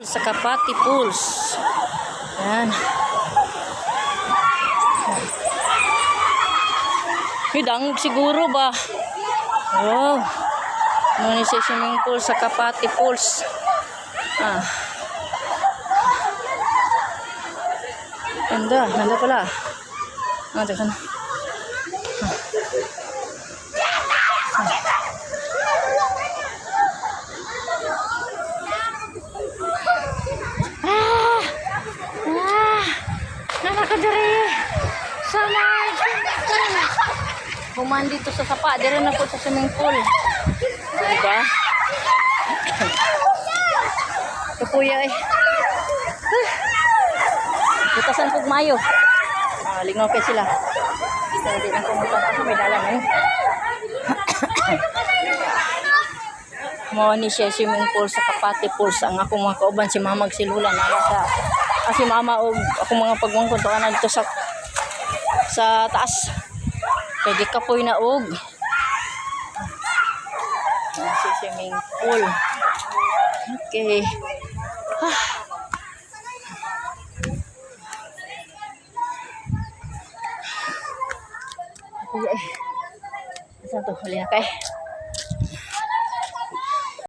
Sa Kapati Pools. Yan. Hidang siguro ba? Wow. Ano sa swimming pool sa Kapati Pools. Ganda pala. Teka na. Nakakadari. Sama. Human dito sa sapa. Dito na po sa swimming pool. Diba? Ito kuya eh. Butasan pug mayo. Lingaw kay sila. Hindi na pumunta kasi may dala na eh. Mo ni siya swimming pool sa Kapati Pools. Ang akong mga kauban si Mama si Lula na sa si Mama og akong mga pagmungkon to ana dito sa taas. Kay di kapoy na og si swimming pool. Okay. Saan to? Huli na kay.